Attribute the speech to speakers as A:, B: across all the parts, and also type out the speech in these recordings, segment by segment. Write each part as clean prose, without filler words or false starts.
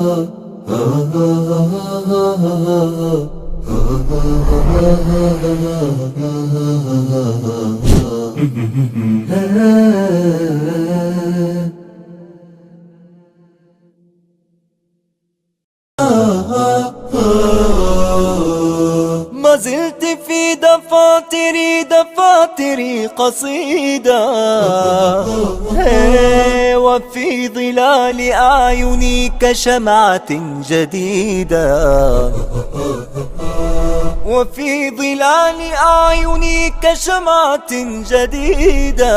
A: ما زلت في دفاتري قصيدة، وفي ظلال أعيني كشمعة جديدة، وفي ظلال أعيني كشمعة جديدة.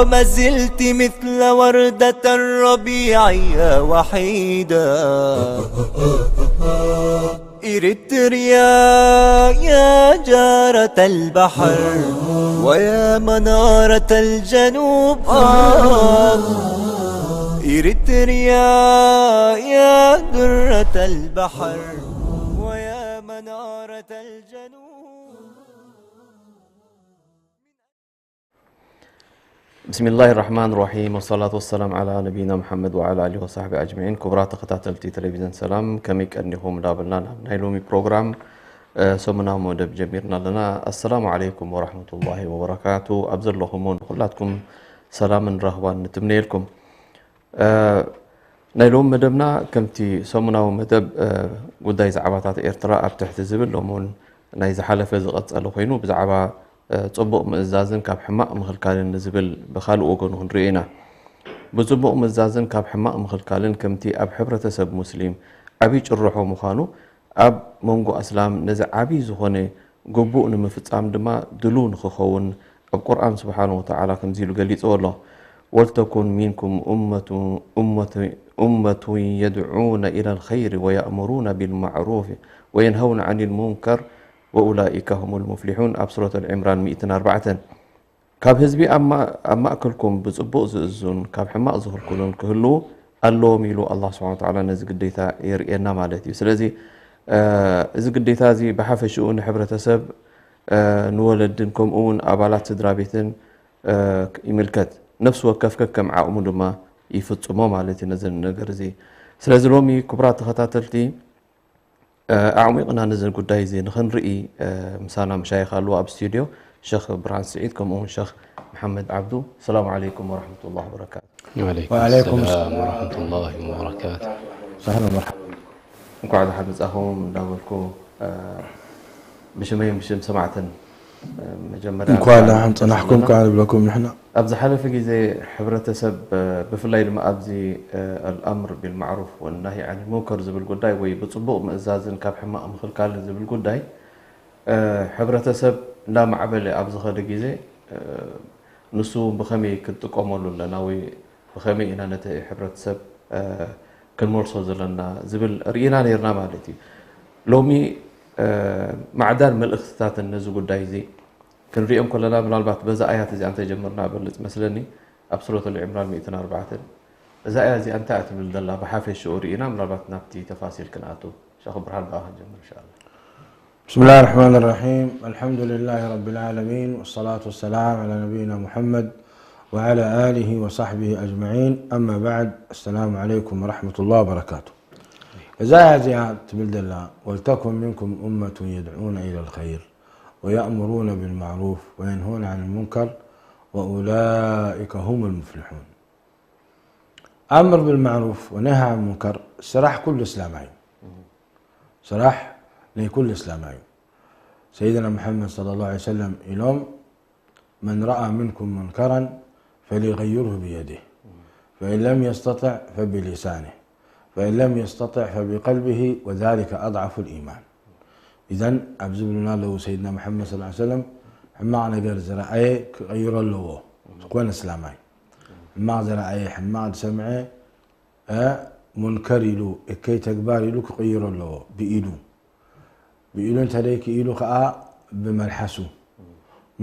A: ما زلت مثل وردة الربيع وحيدة. إريتريا يا جارة البحر ويا منارة الجنوب، إريتريا يا درة البحر ويا منارة الجنوب.
B: بسم الله الرحمن الرحيم، والصلاة والسلام على نبينا محمد وعلى آله وصحبه أجمعين. كبرات تخطاتلتي تلفزيون سلام كميك أنهم لابلنا نايلومي بروجرام سمنا مودب جميرنا لنا. السلام عليكم ورحمة الله وبركاته. أبزر لكم كلاتكم سلام رهوان نتمنى لكم. نايلوم مدبنا كمتي سمنا مدب قداي زعباتات إرتراء بتحت زبل لمون نايز حلفة زغط ألوخينو بزعبا صبق مزازن كاب حماق مخلكالن نزبل بخال اوغن هنرينا بصبق مزازن كاب حماق مخلكالن كمتي اب حبرتسب مسلم عبي جرحو مخانو اب منغو اسلام نز عبي زخونه غبو نمفصام دما دلون خخون القران سبحانه وتعالى كمزيلو غليصو الله ولتكن منكم امه يدعون الى الخير ويأمرون بالمعروف وينهون عن المنكر وأولئك هم المفلحون. أبصرة العمران 104. كاب هزبي أما أكلكم بصبوء زئزون كاب حماء ظهر كلون كهلو اللو ميلو الله سبحانه وتعالى نزق الديتا يرئينا مالتي. سلازي زق الديتا زي بحافة شؤون حبرة سب نولدنكم أون أبالات سدرابيتن يملكت نفس وكفك كم عاومو دما يفتصمو مالتي نزل نقر زي. سلازي لومي كبرات خطاتلتي أعمقنا نزل قداي زي نخنرئي مسانا مشايخ اللو أب ستوديو شيخ برهان سعيد كم أون شيخ محمد عبدو. السلام عليكم ورحمة الله وبركاته.
C: وعليكم السلام ورحمة الله وبركاته.
B: سهلا ومرحبا. نقعد حدث أخوهم نداولكم بشميم بشم سمعة مجمرة
C: نقعد نحن نحكم قاعد لكم نحن
B: أبز حلف زي حبرة سب بفلاي لما أبزي الأمر بالمعروف والنهي عن المنكر زبل قداي ويبصبق مأزازن كاب حماء مخل كال زبل قداي حبرة سب لا معبل أبز خلق زي نسو بخمي كنت قاملو لنا بخمي إنا نتي حبرة سب كالمرصوز لنا زبل رينا نيرنا مالتي لومي معدان من الاختتات النزو قداي زي كان ريم كلنا بالالبات بزا ايات زي انت جمرنا بلص مثلني ابسولوت العمران 104 اذا ايات زي انت اتبل دلا بحافي شعورينا بالالبات نبتي تفاصيل كناتو شيخ برهان باه جمر ان شاء الله.
C: بسم الله الرحمن الرحيم. الحمد لله رب العالمين والصلاة والسلام على نبينا محمد وعلى آله وصحبه أجمعين. أما بعد، السلام عليكم ورحمة الله وبركاته. إذا زي اتبل دلا ولتكن منكم أمة يدعون إلى الخير ويأمرون بالمعروف وينهون عن المنكر وأولئك هم المفلحون. أمر بالمعروف ونهى عن المنكر سراح كل إسلامي، سراح لكل إسلامي. سيدنا محمد صلى الله عليه وسلم يلوم من رأى منكم منكرا فليغيره بيده، فإن لم يستطع فبلسانه، فإن لم يستطع فبقلبه، وذلك أضعف الإيمان. إذن أبزبلنا له سيدنا محمد صلى الله عليه وسلم حماق نقر زرعي غير له كون إسلامي حماق زرعي حماق سمعي منكر له كي تكبار له غير له بإيلو انت ليك إيلو خاء بملحسو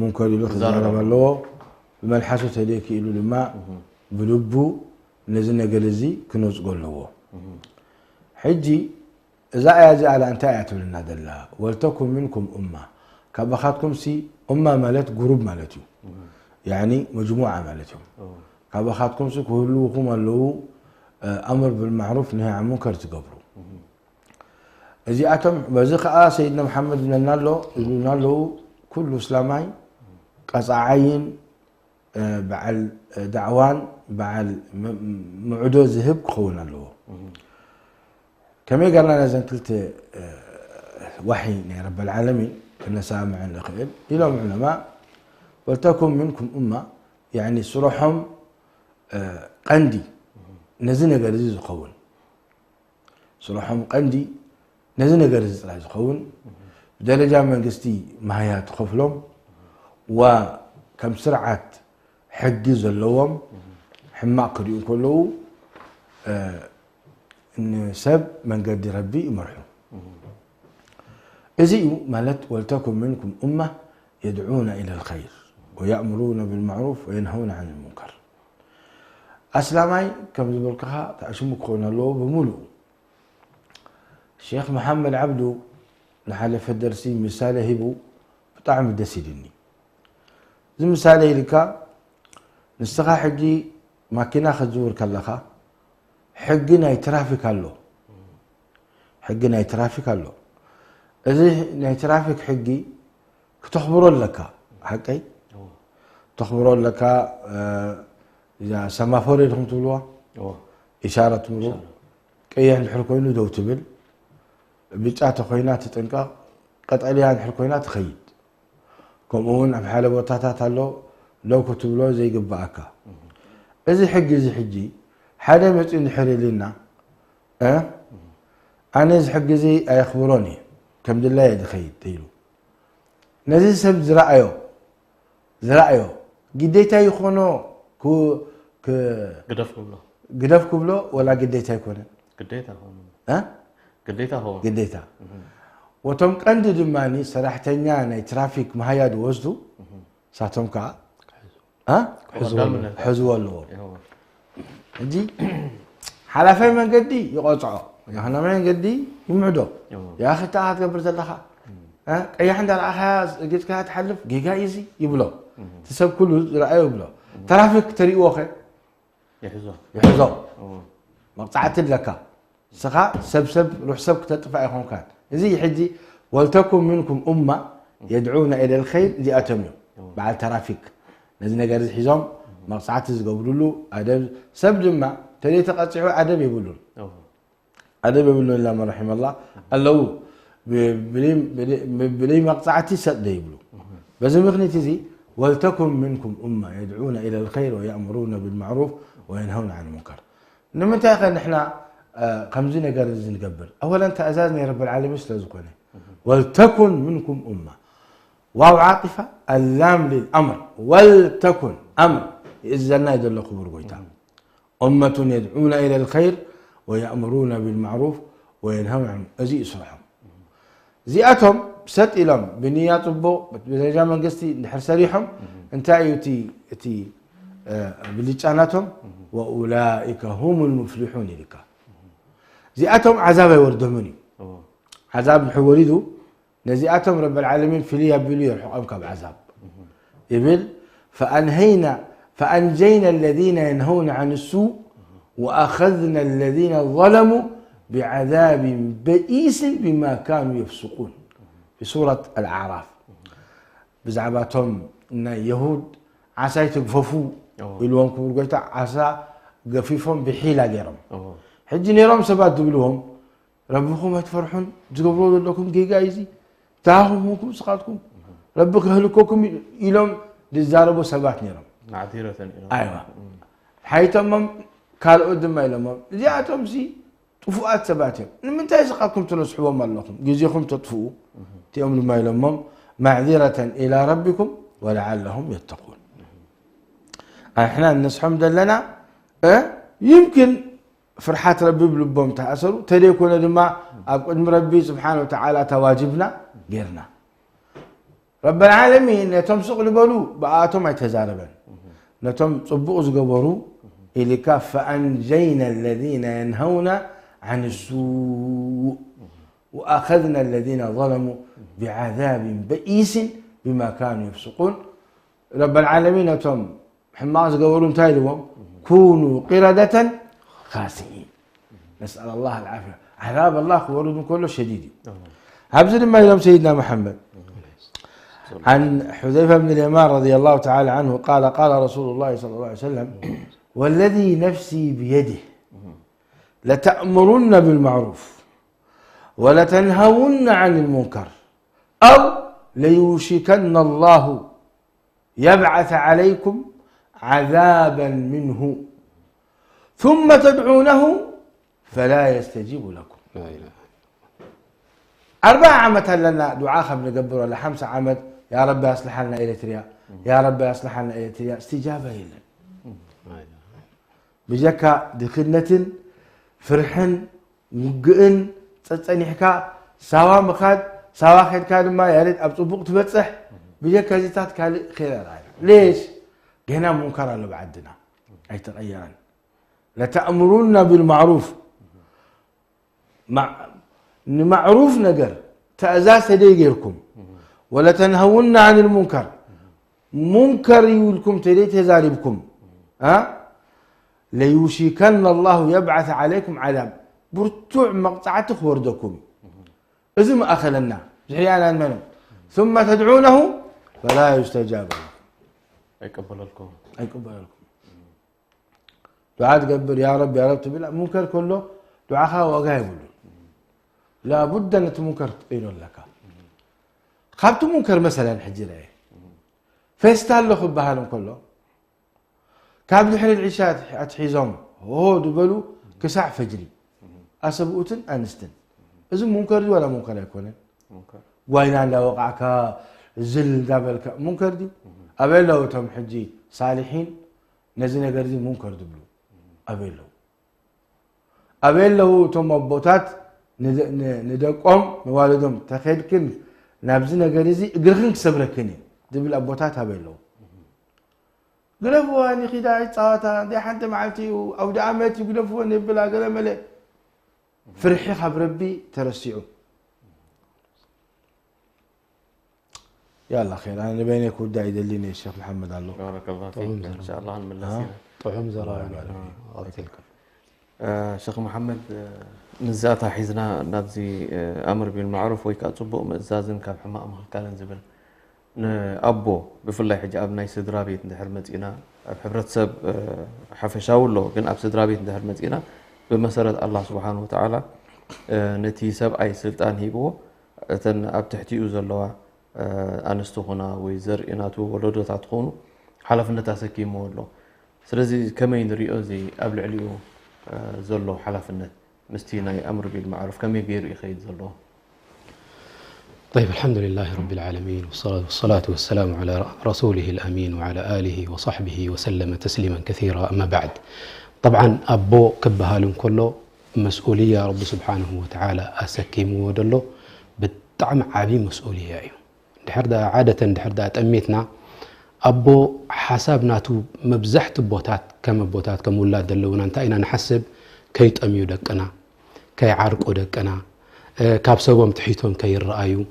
C: منكر له زرب له بملحسو تليك إيلو لما بلبو نزلنا قلزي كنوز قول له حجي إذا أجي على أن تأتوا لنا دلها ولتكن منكم أمة كبخاتكم سي أمة مالت جروب مالتهم يعني مجموعة مالتهم كبخاتكم سي كلهم اللو أمر بالمعروف نهي عن منكر تقبروا እዚኣቶም በዚ ከዓ ሰይድና መሐመድ ይብሉና ኣለዉ ኩሉ እስላማይ ቀፃዓይን በዓል ዳዕዋን በዓል ምዕዶ ዝህብ ክኸውን ኣለዎ ከመይ ገርና ነዘን ክልተ وحي ናይ رب العالمين كنسامع نخيل إلى علماء ولتكن منكم أمة يعني صرحهم قندي نزنا جرز قون صرحهم قندي نزنا جرز قون بدرجة من قستي مهيات خفلهم وكم سرعة حجز اللوم حماق ريون كله إن سب من قد ربي مرحوم إذيو مالت ولتكن منكم أمة يدعون إلى الخير ويأمرون بالمعروف وينهون عن المنكر أسلامي كم زبركها تأشمك خونا الله بملو الشيخ محمد عبدو نحل في الدرسي مثال هبو بطعم الدسيدني زي مثال لك نستغى حجي ما كنا خزور كاللخا حقنا يترافق الله حقنا يترافق الله إذا نترافق حقي كتخبرون لك حقي تخبرون لك إذا سمافور لهم تقولوا إشارة تقولوا كيان الحركوين دو تبل بيتعات خوينات تنقى قطع ليان الحركوينات خيد كمون أم حالة بوتاتات لو كتبلو زي قبعك إذا حقي زي حجي حدا متين حري لنا أنا إذا حقي زي يخبروني كم دلله يدخيل تيلو نزل سب زرعيو قديتا يخونو كو قدف كبلو ولا قديتا يكون
B: قديتا هون
C: قديتا هون قديتا وتم قند دماني صراحتني انا ترافيك مهياد وزدو ساتهم كا حزو الله دي حلفين من قدي يقطعوا يا هنا من قدي يمعدو يا اخي تعال قبل زلخه اي عند الاخا قلت كها تحلف جيجا ايزي يبلو تسب كله رايه يبلو ترافيك طريق واخي يحزو مقطعت لك سخا سب روح سب تطفى يكون كان زي حجي ولتكن منكم امه يدعون الى الخير دي اتموا بعد ترافيك لازم نجرز حزام مقطعت زقبلوا له ادب سب جمع تري تقطعوا ادب يقولوا أدب يقولون إلا ما رحم الله اللو بلي مقطعتي سد يبلو بس مغنيتي زي ولتكن منكم أمة يدعون إلى الخير ويأمرون بالمعروف وينهون عن المنكر إنما أنت يا أخي نحن خمزين قرز نقبل أولا أنت أزازني رب العالمين سلازقوني ولتكن منكم أمة واو عاطفة اللام للأمر ولتكن أمر إذا يدل خبر قويتا أمة يدعون إلى الخير ويأمرون بالمعروف وينهون عن أزي إسرعهم زياتهم ست إلهم بنيات بو بزيجا من قستي نحرس ريحهم انتايو تي بلجاناتهم وأولئك هم المفلحون لك زياتهم عذاب يوردهمني عذاب حوريدو نزياتهم رب العالمين في ليها بليه الحقامك بعذاب يبل فأنجينا الذين ينهون عن السوء وأخذنا الذين ظلموا بعذاب بئيس بما كانوا يفسقون في سورة الأعراف بزعباتهم إن يهود عسى يتقففوا يلوهم كبرقويتا عسى قفيفهم بحيلة غيرهم حجي نيرهم سبات دبلوهم ربكم يتفرحون تقبلوا لكم جيجايزي تاهم ممكم سقاتكم ربك هلكوكم إلهم للزاربوا سبات نيرهم
B: معذرة
C: أيوة حيثما قال قدام لهم جاءتهم زي طفوات سباتهم من تيسقاكم تنصحوا ما لكم جزيكم تطفوا تيوم ما لهم معذرة إلى ربكم ولعلهم يتقون احنا نصحهم دلنا يمكن فرحات ربي بلبهم تأثروا تليكون لما أقول ربي سبحانه وتعالى تواجبنا غيرنا رب العالمين تمسق لبلو بقاتهم يتزاربن نتم صبوا زقبروا إليك فأنجينا الذين ينهون عن السوء وأخذنا الذين ظلموا بعذاب بئيس بما كانوا يفسقون رب العالمين تم حماس قولون تايلهم كونوا قردة خاسئين. نسأل الله العافية. عذاب الله ورد كله شديد. هبزل ما يوم سيدنا محمد عن حذيفة بن اليمان رضي الله تعالى عنه قال قال رسول الله صلى الله عليه وسلم والذي نفسي بيده لتأمرن بالمعروف ولتنهون عن المنكر أو ليوشكن الله يبعث عليكم عذابا منه ثم تدعونه فلا يستجيب لكم.
D: لا إله
C: 4 عامات لنا دعاء خبر نقبر ولا 5 عامات يا رب أصلح لنا إريتريا يا رب أصلح لنا إريتريا استجابة إلا بجكا دخلنة فرحن مقئن تتصنيحكا سوا مخاد سوا خير كاد ما يريد أبطبوق تبتصح بجكا زيتات خير رأي ليش؟ هنا منكر اللي بعدنا أي تغيران لتأمرون بالمعروف معروف نجر تأزاس ديجركم ولا تنهون عن المنكر منكر يولكم تريد هزاربكم ليوشكن الله يبعث عليكم عذاب برتوع مقطعة وردكم إذا ما أخلنا جحيانا منه ثم تدعونه فلا يستجاب لكم
B: يقبل لكم
C: دعاء تقبل يا رب تبلا منكر كله دعاء وقايب لا بد أن منكر تقيل لك خابت منكر مثلا حجرة فيستال له خبها كله كابد حين العشاء أتحيزهم هو دبلو كساع فجري أسبوتن أنستن إذا منكر دي ولا منكر يكون منكر وين لا وقعك زل دبلك منكر دي أبي لو تم حجي صالحين نزلنا قردي منكر دبلو أبي لو تم بوتات ندقهم موالدهم تخيل كن نابزنا قردي قرخن كسبركني دبل أبوتات أبي لو قلبوا أني خداع صاتا دي حتى معلتي أو دعمتي قلبوا أني بلا قلب ملئ فرحي خبر ربي ترسعوا يلا خير أنا بينك ودا يدليني الشيخ محمد الله
B: بارك الله فيك إن شاء الله نملسينا
D: طعم زراعة
B: شيخ محمد نزاتا حيزنا نبزي أمر بالمعروف ويكا تصبق مأزازن كاب حماء مخكالن زبل أبو بفلاي حجي أبناي سدرابيت ندهر مزينا بحبرت سب حفشاول له كن أب سدرابيت ندهر مزينا بمسارة الله سبحانه وتعالى نتي سب أي سلطان هيبو تن أب تحتي أوزلوا أنستو هنا ويزر إناتو ولدو تاتخونو حلفنا تاسكيمو له سلازي كما ينريو زي قبل عليو زلو حلفنا مستينا أمر بالمعروف كما يغير يخيد زلو.
D: طيب الحمد لله رب العالمين والصلاة والسلام على رسوله الأمين وعلى آله وصحبه وسلم تسليما كثيرا. أما بعد طبعا أبو كبهالن كله مسؤولية رب سبحانه وتعالى أسكيمو ودلو بالطعم عابي مسؤولية دحردا عادة دحردا أتأميتنا أبو حسابناتو مبزحت بوتات كم ولاد دلونا انتاينا نحسب كي تأميو دكنا كي عارقو دكنا كابسوهم تحيتهم كي الرأيو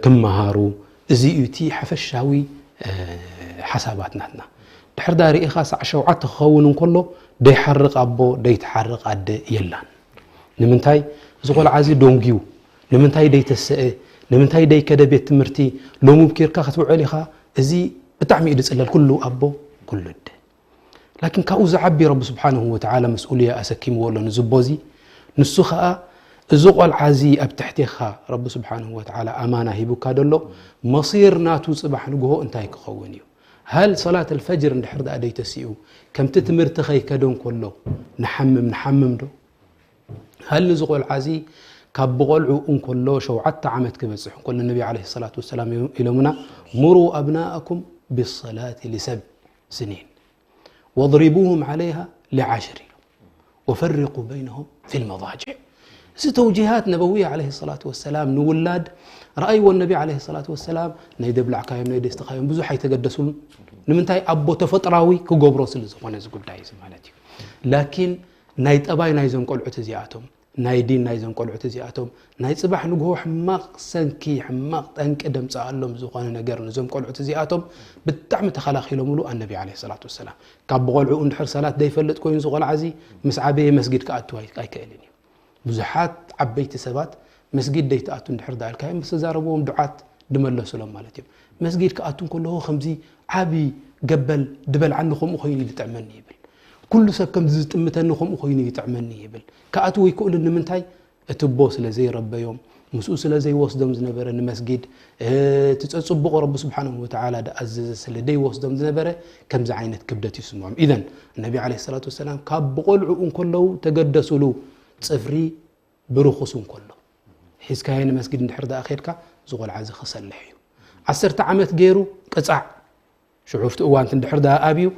D: كم مهارو زيوتي حفشاوي حساباتنا دحر داري إخاص عشوعات تخون كله دي حرق أبو دي تحرق عد يلان نمنتاي زغل عزي دونجيو نمنتاي دي تسئ نمنتاي دي كده بيت مرتي لو مبكير كاختو عليها زي بتعمي إدس إلا كله أبو كله ده لكن كأوز عبي رب سبحانه وتعالى مسؤولية أسكيم ولا نزبوزي نسخة زغل عزي أبتحتيخا رب سبحانه وتعالى أمانة هيبوكا دلو مصير ناتو صباح نقوه انتهي كخونيو هل صلاة الفجر نحر دا أدي تسيئو كم تتمر تخي كدون كله نحمم دو هل زغل عزي كبغلعو ان كله شوعت عمت كبصح كل النبي عليه الصلاة والسلام إلى مروا أبناءكم بالصلاة ل7 سنين واضربوهم عليها ل10 وفرقوا بينهم في المضاجع. توجيهات نبوية عليه الصلاة والسلام نولاد رأي والنبي عليه الصلاة والسلام نيدب العكايم نيد استقايم بزو حي تقدسون نمنتاي أبو تفطراوي كجبرو سلزقون زقول دايز مالتي لكن نايت أباي نايزون قلعة زياتهم ናይ ዲን ናይ ዘን ቆልዑት እዚኣቶም ናይ ጽባሕ ንግሆ ሕማቕ ሰንኪ ሕማቕ ጠንቂ ደምጻኣሎም ዝኾነ ነገር ንዞም ቆልዑት እዚኣቶም ብጣዕሚ ተኸላኺሎምሉ ኣነቢ ዓለይሂ ሰላቱ ወሰላም ካብ ብቆልዑ እንድሕር ሰላት ደይፈልጥ ኮይኑ ዝቆልዓዚ ምስ ዓበየ መስጊድ ክኣቱ ኣይክእልን እዩ ብዙሓት ዓበይቲ ሰባት መስጊድ ደይተኣቱ እንድሕር ዳልካዮም ምስ ተዛረብዎም ዱዓት ድመለሱሎም ማለት እዮም መስጊድ ክኣቱ ከለኹ ከምዚ ዓቢ ገበል ድበልዓኒ ከምኡ ኮይኑ ይጥዕመኒ ይብል ኩሉ ሰብ ከም ዝጥምተኒ ከምኡ ኮይኑ ይጥዕመኒ ይብል ካኣቱ ወይ ክእሉ ንምንታይ እትቦ ስለ ዘይረበዮም مسؤول سلزي وصدم زنبرة المسجد تتصبق رب سبحانه وتعالى أزز سلدي وصدم زنبرة كم زعينة كبدة يسمعهم إذن النبي عليه الصلاة والسلام كابقول عون كله تقدسوا له صفري برخصون كله حيث كاين المسجد نحر ده آخرك زغل عز خسر لحيو عسرت عمت جيرو قطع شعوفت أوان تندحر ده أبيو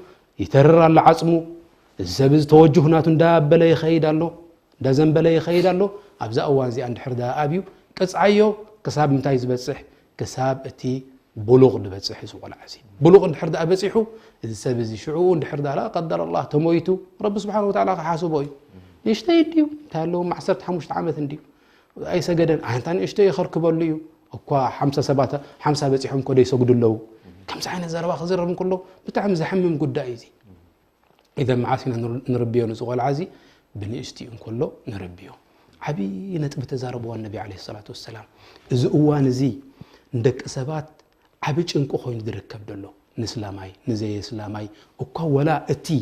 D: يترر على عصمه الزبز توجهنات ده بلا يخيد الله ده زنب بلا يخيد الله أبزا أوان زي عند حر ده أبيو قصعيو كساب متاي زبصح كساب اتي بلوغ دبصح زغل عزي بلوغ اندحر ده ابصحو اذا سبزي شعو اندحر ده لا قدر الله تمويتو رب سبحانه وتعالى حاسبو يشتي ديو تالو مع 15 عام انديو اي سجدن انتان اشتي يخركبلو اكو 50 بصحهم كو يسجدلو كم ساعه زربا خزرهم كله بتعم زحمم قداي زي اذا معاسنا نربيو زغل عزي بني اشتي كله نربيو عبي نتب تزاربوا النبي عليه الصلاة والسلام إذا أوان زي ندك سبات عبي تنكو خوين دركب دلو نسلاماي نزي إسلاماي وكا ولا أتي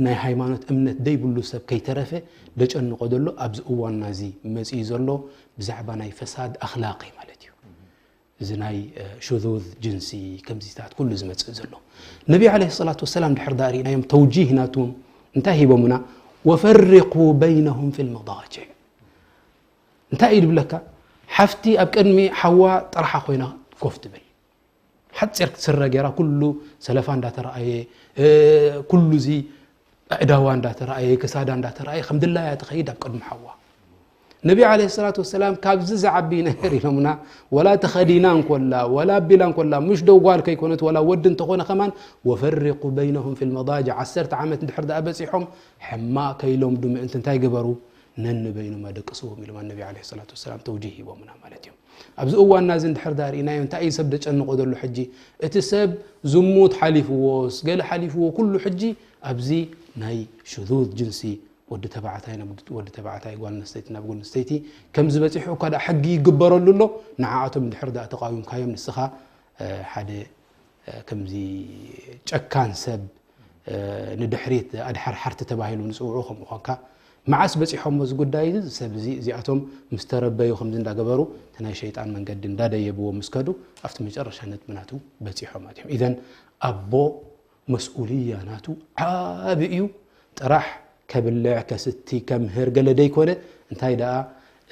D: ناي هايمانوت أمنت دي بلو سب كي ترفه دج أنو قدلو أبز أوان نازي مسيزلو بزعبا ناي فساد أخلاقي مالتيو إذا ناي شذوذ جنسي كم زيتات كل زمت زلو النبي عليه الصلاة والسلام دحر داري نايم توجيه ناتون انتهي بمنا وفرقوا بينهم في المضاجع انت ايد بلك حفتي ابقدمي حواء طرحه خوينا كفت بل حتى سرغيرا كله سلفان دا تراي كل زي اداوان دا تراي كسادان دا تراي الحمد لله يا تخيد ابقدم حواء النبي عليه الصلاه والسلام كابز زعبي نهر لمنا ولا تخدينان ولا بلان كلا مش دو قال كي كنت ولا ود انت خونا كمان وفرقوا بينهم في المضاجع 10 عامت دحر ده ابصيحهم حما كيلوم دم انت انتي غبروا نن بينما دقسوهم الى النبي عليه الصلاه والسلام توجيه ومنا مالتهم ابز اوان نازن دحر دارينا انت اي سب دچنقو دلو حجي اتسب زموت حليفوس قال حليفو كل حجي ابزي ناي شذوذ جنسي ود تبعتاينا ود تبعتاي قال نستيتنا بقول نستيتي كم زبصيحو كدا حقي يغبرلو له نعاتهم دحر دا تقاوم كايم نسخه حدا كمزي ጨካን ሰብ ንድሕሪት ኣድሓር ሓርተ ተባሂሉ ንጽውዑ ከምኡካ ማዓስ በጽሖም ዝጉዳይ ሰብዚ እዚኣቶም ምስተረበዩ ከምዚ እንዳገበሩ ተናይ ሸይጣን መንገዲ እንዳደየብዎ መስከዱ ኣብቲ መጨረሻ ነጥምናቱ በጽሖም ኣትዮም ኢዘን ኣቦ መስኡልያናቱ ዓብዩ ጥራሕ ከብልዕ ከስቲ ከምህር ገለ ደይኮነ እንታይ ደኣ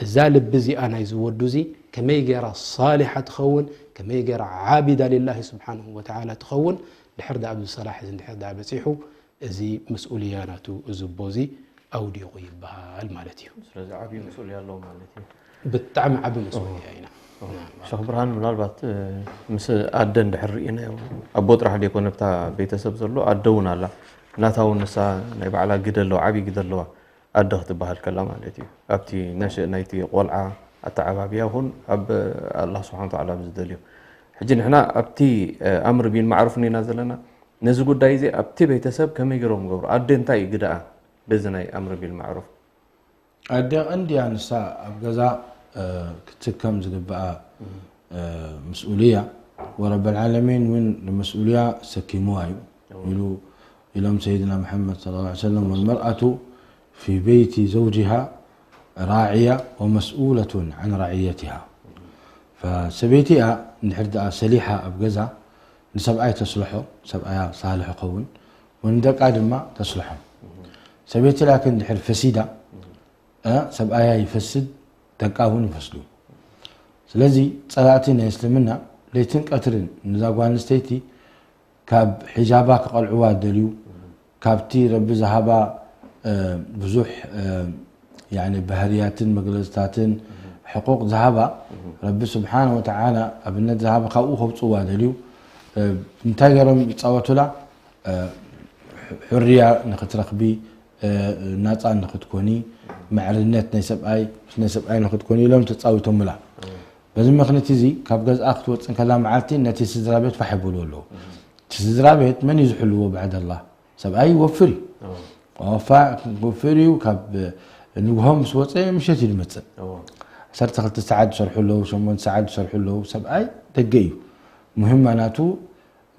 D: እዛ ልብ እዚኣ ናይ ዝወዱዚ ከመይ ገይራ ሳሊሓ ትኸውን كما يجرى عابدا لله سبحانه وتعالى تخون دحر دا عبد الصلاح زين دحر دا بصيحو ازي مسؤولياناتو زبوزي اودي يبها المالتيو
B: سلازي عابي مسؤوليه الله مالتي
D: بالطعم عابي مسؤوليه هنا
B: شيخ برهان منالبات مس ادن دحر رينا ابو طرح ديكون بتا بيتسب زلو ادونا لا ناتاو نسا ناي بعلا غدلو عابي غدلو ادخت بحال كلام مالتي ابتي نشئ نايتي قلعه التعبابيا هون اب الله سبحانه وتعالى بزدليو حجي نحنا ابتي امر بين معروفني نازلنا نزو غداي زي ابتي بيتسب كما يغروم غبر ادنتاي غدا بزناي امر بالمعروف
C: ادي عندي انسا ابغزا كتكم زغبا مسؤوليه ورب العالمين من المسؤوليه سكيمواي يقولوا الى سيدنا محمد صلى الله عليه وسلم والمراه في بيت زوجها راعية ومسؤولة عن رعيتها فسبيتها نحرد سليحة أبجزا نسبعي تصلحه سبعي صالح قون وندق عدما تصلحه سبيتي لكن نحر فسيدة سبعي يفسد دقاهون يفسدون سلازي صلاتنا يسلمنا ليتن قترن نزاقوان استيتي كاب حجابك قلعوا دليو كابتي رب زهابا بزوح يعني بهرياتن مجلساتن حقوق ذهبا رب سبحانه وتعالى ابن ذهب خاو خبصوا دليو نتاجرم يتصاوتوا حريه نخترقبي ناصا نختكوني معرنت نسب أي ناخد كوني لهم تتصاوي تملا بس ما خنتي زي كاب جز أخت وتصن كلام معلتي نتي سدرابيت فحبوا له سدرابيت من يزحلوه بعد الله سب أي وفري وفري وكاب نوهم سوتي مشيت المتسن صرت خلت ساعات شرحوا له وشمون ساعات شرحوا له سب أي دقيو مهم معناته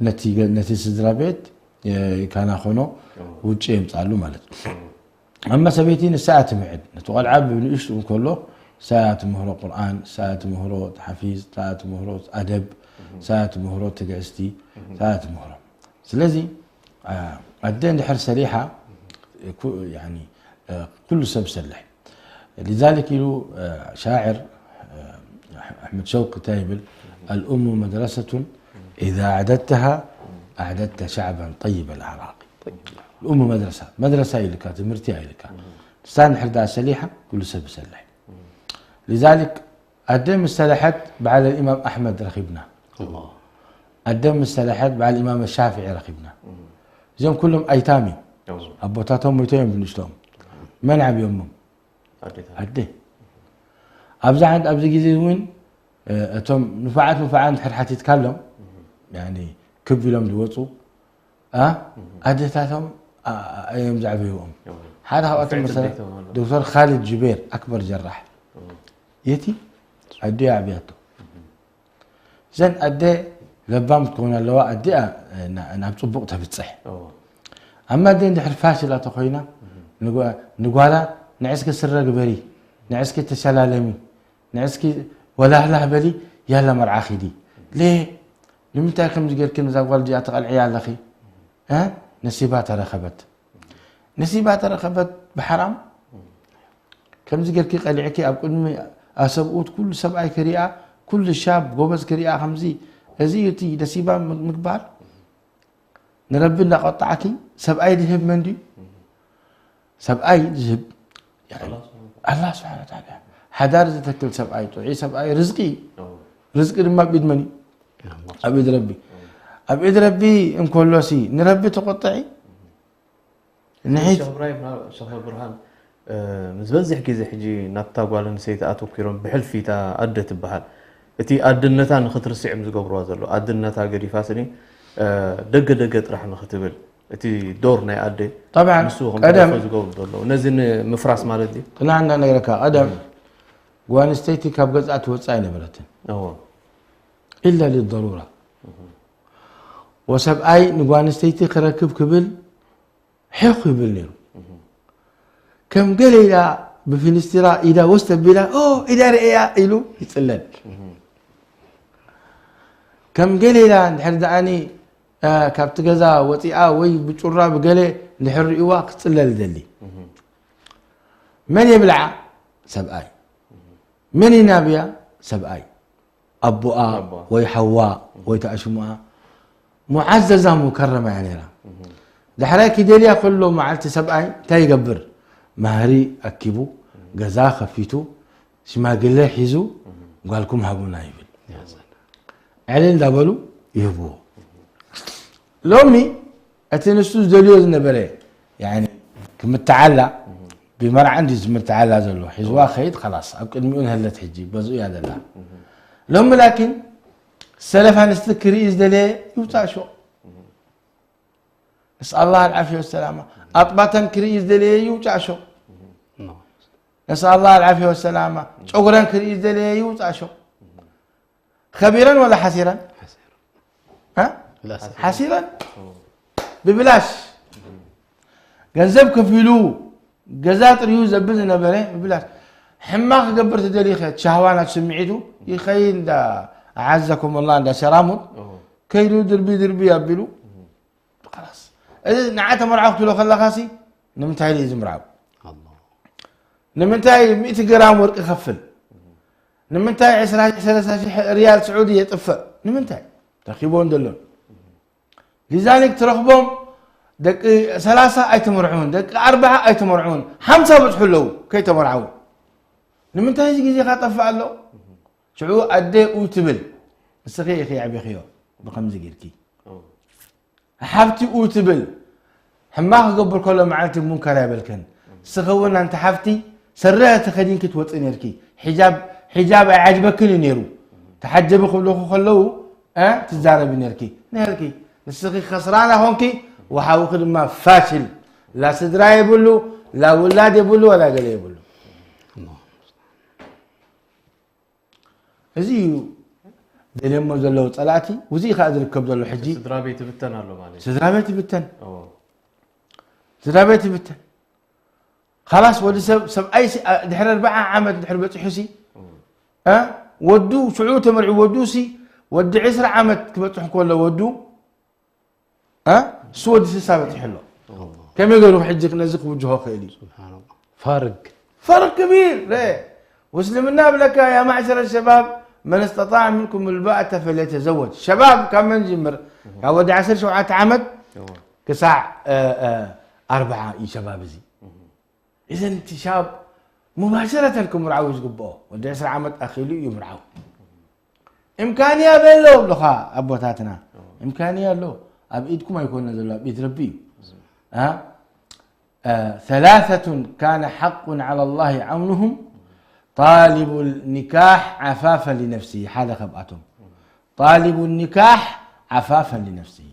C: نتي سدرابيت كان أخونه وجيم صاروا مالت أما سبيتين الساعة معد نتوقع عب بنقش كله ساعة مهرو قرآن ساعة مهرو حفيظ ساعة مهرو أدب ساعة مهرو تجستي ساعة مهرو سلزي الدين دحر سريحة يعني كل سب سلح لذلك له شاعر أحمد شوقي تايبل الأم مدرسة إذا أعددتها أعددت شعبا طيب الأعراق الأم مدرسة إلك تمرتي إلك تستان حردها سليحة كل سب سلح لذلك الدم استلحت بعد الإمام أحمد رخبنا الله الدم استلحت بعد الإمام الشافعي رخبنا زين كلهم أيتامي أبوتاتهم ميتين بنشتهم منعب يومهم أدي أبزع عند أبزع جزء وين أتوم نفعت حرحت يتكلم يعني كب لهم دوتو أديتاتهم أيام زعبيهم هذا هو مثلا دكتور خالد جبير أكبر جراح يتي أدي عبياته زين أدي لبام تكون اللواء أدي أنا بطبقتها بتصح أما دين دحر فاشلة تخوينا نقولا نعسك سر قبري نعسك تسلالمي نعسك ولا هلا بلي يلا مرعاخي دي ليه لم تاكم زغير كن زغول جاء تقل عيال اخي نسيبات رخبت بحرام كم زغير كي قلعكي اب قدمي اسبوت كل سبعي كريئه كل شاب غوبز كريئه خمزي ازيتي نسيبا مقبار نربنا قطعكي سبعي ذهب مندي سبعي ذهب يعني الله سبحانه وتعالى حدار تتكل سبعي تعي سبعي رزقي لما بيد مني أبيد ربي إن كله سي نربي تقطعي
B: نحيت شيخ برهان مزبزح كذا حجي نبتا قال نسيت أتوكرون بحلفيتا أدت بحال أتي أدنتا نخترسي عمز قبروا زلوا أدنتا قري فاسني دق راح نختبل أتي دورنا أدي
C: طبعا
B: قدم نزل مفراس مالدي
C: طلعنا نقرأ قدم وانستيتي كابجز أتوصينا برتن إلا للضرورة وسبعي نقوانستيتي خركب كبل حيخ يبلنيرو كم قال إذا بفلسطراء إذا وستبلا إذا رئيا إلو يتسلل كم قال إذا نحرد أني كابت جزا وطيعة وي بتشرا بقالي نحر إيواق تسلل دلي من يبلع سبعي من ينابيا سبعي أبوها ويحواء ويتأشمها معززة مكرمة يعني لا دحراك ديليا كله معلتي سبعي تايقبر مهري أكيبو جزا خفيتو شما قلي حيزو قالكم هابونا يبل علين دابلو يهبوه لومي أتنسوز دليوز نبري يعني كمتعلق بمر عندي متعلق زلو حزوا خيط خلاص أكل ميون هلا تحجي بزو يا دلا لهم لكن السلف عن استذكر إزدلي يوتاشو نسأل الله العافية والسلامة أطبعا كري إزدلي يوتاشو نسأل الله العافية والسلامة شغرا كري إزدلي يوتاشو خبيرا ولا حسيرا حسيرا ببلاش جنزب كفلو جزات ريوز بزنا بري ببلاش حماق قبرت دليخة شهوانات سمعيتو يخيل دا أعزكم الله دا شرامون كيلو دربي يابلو خلاص إذا نعت مرعاك لو خلا خاسي نمتهي لي زمرعو نمتهي 100 جرام ورق يخفل نمتهي 10 ريال سعودي يطفى نمتهي ترخيبون دلون لذلك ترخبهم دق 3 أي تمرعون دق 4 أي تمرعون 5 بتحلو كي تمرعون نمتهي يجي خاطف له شعو أدي أوتبل السخي أخي عبي خيو بخمس جيركي حفتي أوتبل حماك قبل كل معلتي منكر يا بلكن سخونا أنت حفتي سرها تخدين كتوت نيركي حجاب عجبك نيرو تحجب خلو تزارب نيركي نسخي خسرانة هونكي وحاوخد ما فاشل لا صدرا يبلو لا ولاد يبلو ولا قل يبلو هزي دلما زلو صلاتي وزي خاذ ركب زلو حجي
B: صدرا بيت بتن الله مالك
C: صدرا بيت بتن صدرا بيت بتن خلاص ودي سب اي دحر 4 عامات دحر بصحسي ودو شعو تمرعو ودوسي ودي 10 عامات كبصح كله ودو سود سابت حلو كم يقولوا حجك نزق وجهه خيلي
D: سبحان الله
C: فرق كبير ليه واسلمنا بلك يا معشر الشباب من استطاع منكم الباءة فليتزوج شباب كم من جمر يا ودي 10 شوعات عمد كساع 4 يا شباب زي اذا انت شاب مباشرة لكم مرعوز قبوه ودي 10 عمد اخيلي يمرعو امكانيه بينلو لخا ابوتاتنا امكانيه له أبيدكم يكون نزل بيت ربي ثلاثة كان حق على الله عونهم طالب النكاح عفافا لنفسه هذا خبأتهم طالب النكاح عفافا لنفسه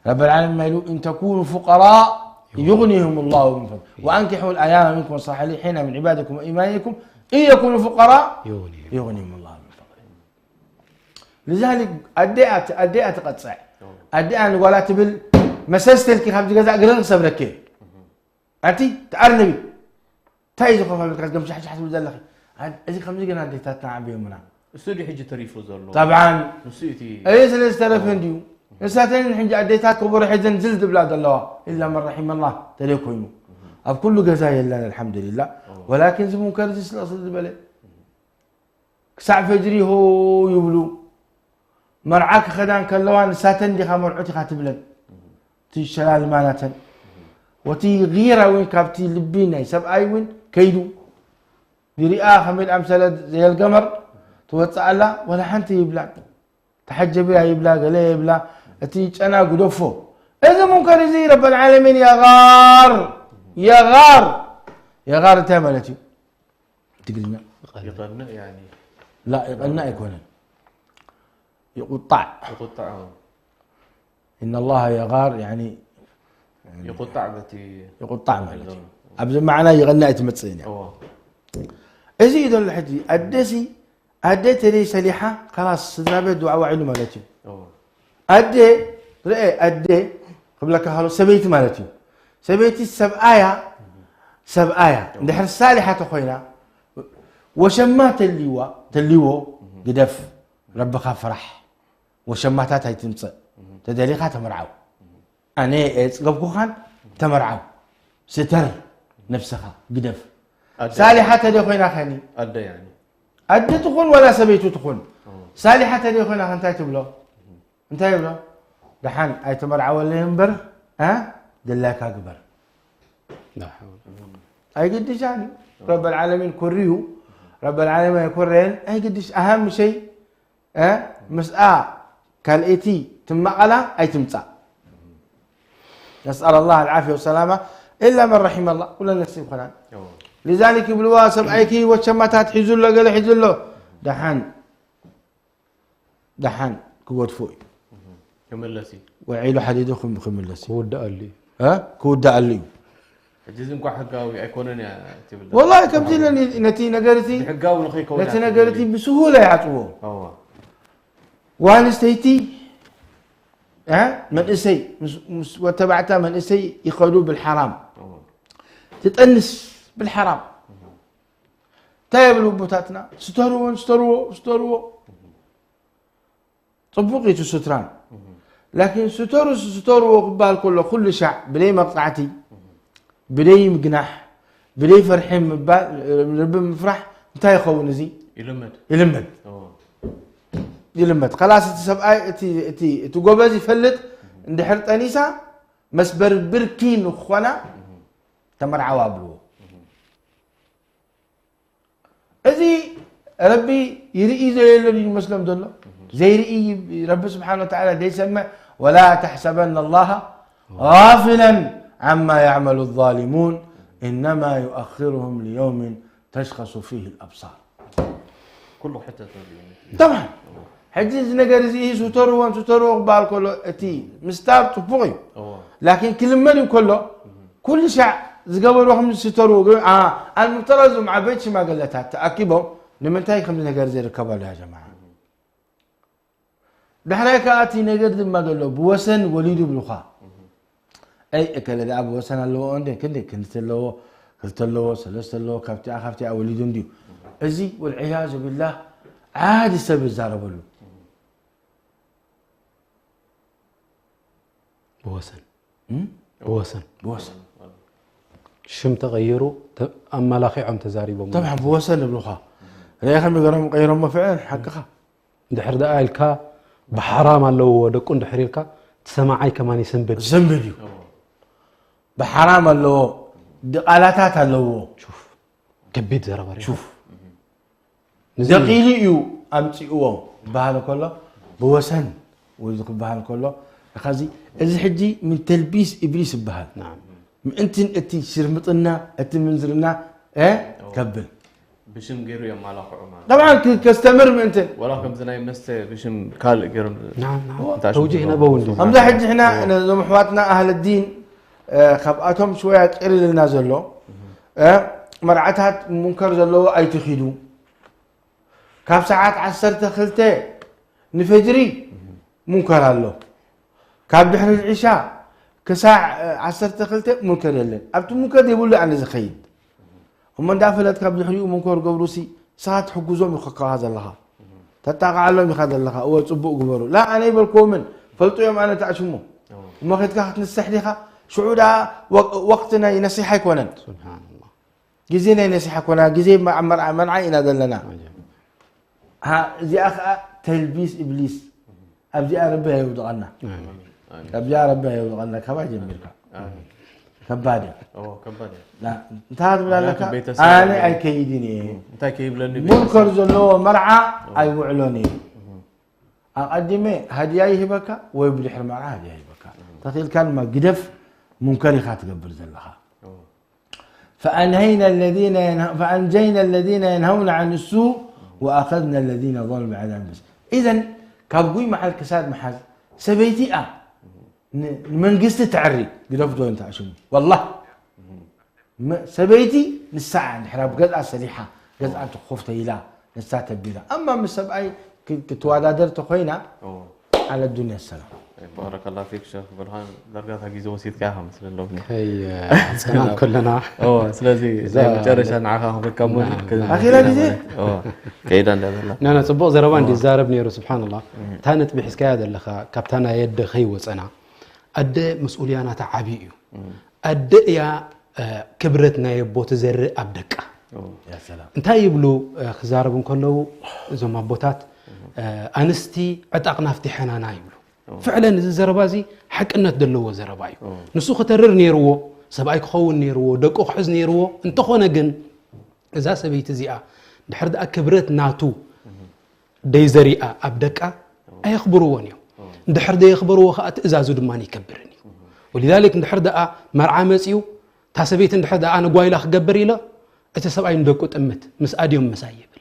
C: رب العالمين ما يقول إن تكونوا فقراء يغنيهم الله من فضله وأنكحوا الأيام منكم والصالحين من عبادكم وإيمانكم إن يكونوا فقراء يغنيهم الله من فضله لذلك أديت قطع أدي أنا ولا تبل مسستل كي خمس جزاء قرن صبرك أنتي تعرنبي تايز خفاف الكاس قمش حسب زلخي أزي خمس جنا أدي تاتنا بيهم منا
B: السودي حجة تريفو زلوا
C: طبعا
B: نسيتي
C: أي سلسلة تلف هنديو ساعتين الحين أدي تاك كبر حزن زلد بلاد الله إلا من رحم الله تليكو يمو أب كله جزاء لنا الحمد لله ولكن زمون كرزس الأصل بله ساعة فجري هو يبلو مرعاك خدان كلوان ساتن دي مرعوتي خاتبلن تي شلال مانتن وتي غيرة وين كابتي لبينا يسب اي وين كيدو دي رئا خميل امثلة زي القمر توسع الله ولا حنت يبلا تحجب بها يبلا قال يبلا تي انا قدوفو اذا ممكن زي رب العالمين يا غار تاملتي تقلنا
B: يقلنا يعني
C: لا يقلنا يكون يقطع إن الله يغار يعني يقطع مالتي أبز معنا يغنى يتمتصين يعني إذا يدل الحدي أدسي أديت لي سليحة خلاص سدرابي دعاء وعلو مالتي أدي رأي أدي قبل كهلو سبيت مالتي سبيتي سبآية نحن الصالحة تخوينا وشما تليو قدف ربك فرح وشماتات هاي تمص تدليخها تمرعو أنا قبكو خان تمرعو ستر نفسها قدف صالحة تدي خوينا خاني
B: أدى يعني
C: أدى تخون ولا سبيتو تخون صالحة تدي خوينا خان انتهي تبلو دحان أي تمرعو اللي ينبر دلاك أكبر
D: لا حول
C: أي قديش يعني رب العالمين كوريو رب العالمين يكورين أي قديش أهم شيء مسألة كالإتي تمقلة أي تمتع نسأل الله العافية والسلامة إلا من رحم الله كل نسيب خلان لذلك بالواسم أيكي وشمتات حزل له قال حزل له دحان كود فوي
B: كملسي
C: وعيلو حديدكم بخملسي
D: كود قال لي
C: كود قال لي
B: جزم كو حقاوي ايكونن يا تبل
C: والله كم زين نتي نقرتي
B: حقاوي نخي كون
C: نتي نقرتي بسهوله يعطوه وانستيتي من اسي وتبعتها من اسي يقولوا بالحرام تتأنس بالحرام تايبلو بوتاتنا ستروا طبقي الستران لكن ستروا قبال كله كل شعب بلي مقطعتي بلي مقناح بلي فرحين رب مفرح انت يخون زي يلمد خلاص تسبقاي تي تجوبز يفلت عند حرط انيسا مسبر بركين وخنا تمر عوابلو ازي ربي يرئي زي الذي المسلم دله زي يرئي رب سبحانه وتعالى دي يسمى ولا تحسبن الله غافلا عما يعمل الظالمون إنما يؤخرهم ليوم تشخص فيه الأبصار
B: كله حتى
C: طبعا حجز نجار زي ستروا قبال كله أتي مستار طبوعي لكن كل مالي كل شيء زقبل وهم ستروا المفترض مع بيت ما قالتها تأكبهم لمن تاي خمس نجار زي الكبال يا جماعة دحريك آتي نجار ما قالوا بوسن وليد بلخا أي أكل ذا أبو وسن اللو عندي قلت له سلست له كفتي وليد ديو أزي والعياذ بالله عادي سبب الزارب له بوسن
D: شم تغيروا أما لا خيعم تزاريبهم
C: طبعا بوسن بلوخا ريخا مقرم غيرهم فعل حقها
D: دحر دقائلكا بحرام اللو دقون دحريلكا تسمعي كمان
C: يسنبل بحرام اللو دقالاتات اللو
D: شوف كبيت زرباري
C: شوف دقيلي يو أمتي أوه بهذا كله بوسن ويذكر بهذا كله خازي إذا حجي من تلبيس إبليس بهذا
D: نعم
C: أنتي شرمطنا أنتي منزلنا كبل
B: بشم غيرو يا مالك عمر
C: طبعا كاستمر من أنت
B: ولكن زناي مست بشم كال غير
D: نعم توجيهنا بوندو
C: همزة حج إحنا محواتنا أهل الدين خبأتهم شوية قريل النازل له مرعتها منكر زلو أي تخيدو كاب ساعات عسرت خلته نفجري منكر له كاب دحر العشاء كساع عسرت خلته منكر له أبت منكر يقول له عن زخيد هم دافلت كاب دحري منكر قبروسي ساعات حجوزهم يخقى هذا الله تتاقع لهم يخذ الله هو تصبوا قبرو لا أنا يبلكومن فلتو يوم أنا تعشمه وما خدك نستحديها شعودا وقتنا ينصيحك ونن
D: سبحان الله
C: جزينا ينصيحك ونن جزي مع منعينا دلنا ها زي أخ تلبيس إبليس أبدي أربيه يوضعنا أبدي أربيه يوضعنا كبار جميلك كباري
B: كباري
C: لا انت هذا لك أنا أي كيدني
B: انت كيب لني
C: منكر زلوا مرعى أي وعلوني أقدمه هدياي هبك ويبدي حرم على هدياي هبك تخيل كان ما قدف منكر خاتقبل زلها فأنجينا الذين ينهون عن السوء وأخذنا الذين ظلموا بعذاب بس إذن كابوي مع الكساد محل سبيتي من قست تعري قدفتوا انت عشان والله سبيتي نساعة نحراب قزعة سليحة قزعة خفت إلى نساعة تبيرة أما من سبعي كتوادر تخينا على الدنيا السلام
B: بارك الله فيك شيخ برهان درجاتها جيزو وسيت كاها مثل اللوبني
D: هي سلام كلنا
B: سلازي زي مجرش نعاهم بكمل
C: أخيرا دي
B: كيدا لا
D: نانا صبو زربان دي زارب نيرو سبحان الله تانت بحسكايا دلخا كابتانا يد خي وصنا أد مسؤوليانا تعبيئيو أد يا كبرتنا يبوت زر أبدك
C: يا سلام
D: انتهي يبلو خزاربون كله زوما بوتات أنستي عتقنا افتحنا نايبلو فعلا الزربازي حق انت دلو زرباي نسو خترر نيرو سبايك خون نيرو دقو خز نيرو انت خونا جن اذا سبيت زيا دحر دا كبرت ناتو دي زريئه ابدقا ايخبروني دحر دا يخبروا خات ازازو دمان يكبرني ولذلك دحر دا مرعى مصيو تاسبيت دحر دا انا غوايلا خغبر يلا اته سباي ندقو طمت مس اديوم مسايب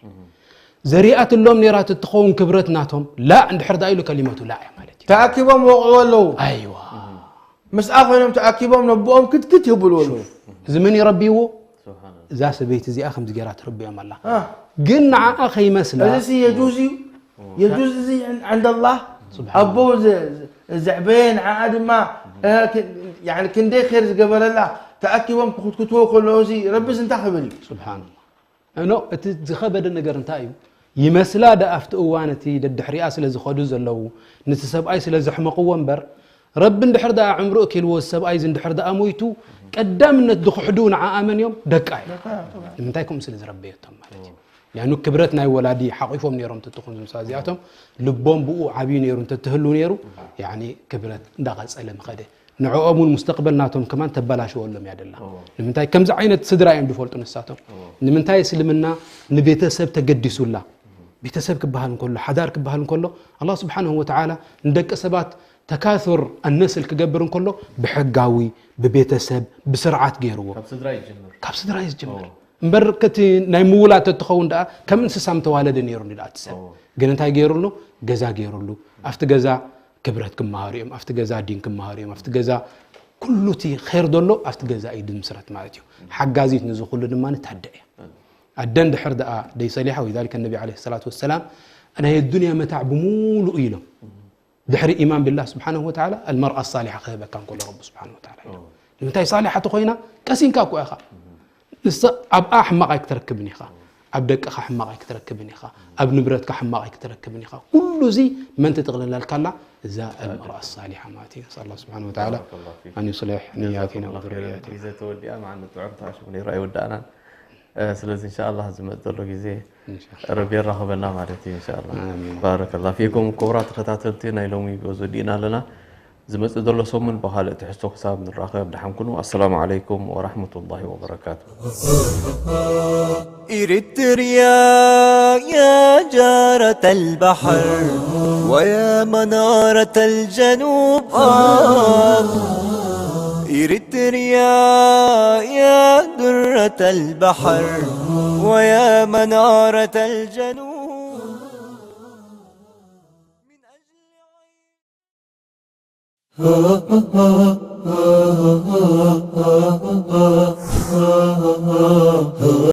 D: زريئه اللوم نيرات تخون كبرت ناتهم لا دحر دا يلو كلمته لا مالتي
C: تأكيبهم وقولوا
D: ايوه
C: مس اخوهم تأكيبهم نبوهم كت يبلوا
D: زمن يربيو
B: سبحان الله
D: ذا سبيت زي اخم زجرات ربيهم الله قلنا اخي مسلا
C: هذا يجوز زي عند الله سبحان ابو زعبين عاد ما يعني كندي خير قبل الله تأكيبهم كتو كلوزي ربس انت خبلي
D: سبحان الله انو تخبد النجر انتايو يمسلا دا افت اوانتي ددحريا سلاز خدو زلو نتسباي سلاز حمقو ومبر رب اندحر دا عمرو كيلو سباي زندحر دا امويتو قدامنت دخحدون عامن يوم دقاي لمنتايكم سلاز ربيتهم مالتي يعني كبرتنا ولادي حقيفهم نيرهم تتخون زمسازياتهم لبون بو عبي نيرون تتهلو نيرو يعني كبرت دغص علم خده نعوم المستقبل ناتهم كمان تبلاشوا ولهم يا الله لمنتاي كم زعينه صدرايم ديفولت نساتهم لمنتاي سلمنا نبيتسب تقدسوا الله بيتسب كبهالن كله حدار كبهالن كله الله سبحانه وتعالى ندق سبات تكاثر النسل كجبر كله بحجاوي ببيتسب بسرعات جيرو كاب صدرا يجمر مبركتي ناي مولات تتخون دا كم انسسام توالد نيرو ندات تسب ግን እንታይ ገይሩሉ ገዛ ገይሩሉ አፍቲ ገዛ ክብረት ክማሃሪኦም አፍቲ ገዛ ዲን ክማሃሪኦም አፍቲ ገዛ ኩሉቲ ኸይር ደሎ አፍቲ ገዛ ይድም ስራት ማለት እዩ ሓጋዚት ንዙ ኩሉ ድማ ታደየ አደን ድሕር ደኣ ደይ ሰሊሓ وذلك النبي عليه الصلاه والسلام انا هي الدنيا متاع بمول إله دحر ايمان بالله سبحانه وتعالى المرأة الصالحه خيبه كان كل رب سبحانه وتعالى لمتى صالحه تخوينا كاسينكا كو اخا اب احمق تركبني خا اب دق احمق تركبني خا اب نبرتك احمق تركبني خا كل زي من تتغلل الكلا ذا المرأة الصالحه ماتي صلى الله سبحانه وتعالى ان يصلح نياتنا وذرياتنا
B: اذا تودي مع ان تعرف شغلي راي ودانا سلازم ان شاء الله زمدلو غزي ربي رحبنا معناتي ان شاء الله آمين. بارك الله فيكم كبرات تخاتلتنا يلومي بوزدينا لنا زمدلو سومن بحال تحسو حساب من الراخب دحمكم السلام عليكم ورحمه الله وبركاته
A: إريتريا يا جارة البحر ويا منارة الجنوب إريتريا يا درة البحر ويا منارة الجنوب من أجل